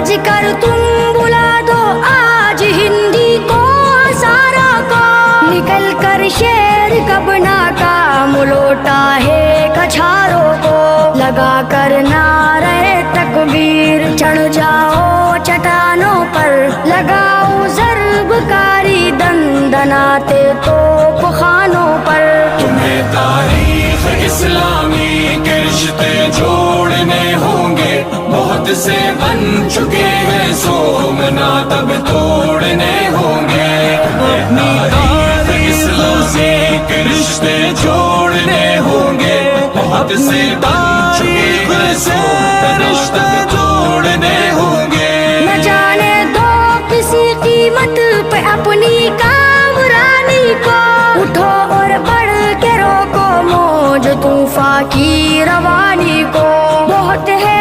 समझ कर तुम बुला दो आज हिंदी को सारा को, निकल कर शेर कब नाकाम लौटा है कछारों को, लगा कर नारे तकबीर चढ़ जाओ चट्टानों पर, लगाओ ज़रबकारी दंदनाते तो खानों पर। तुम्हें तारीख इस्लामी के रिश्ते जोड़ने होंगे, बहुत से बन चुके हैं सोमना तब तोड़ने होंगे। तारीख इस्लामी के रिश्ते जोड़ने होंगे, बहुत से बन चुके हैं सोमना तब तोड़ने होंगे। न जाने दो किसी कीमत पे अपनी कामरानी को, उठो और बढ़ के रोको मौज तूफान की रवानी को। बहुत है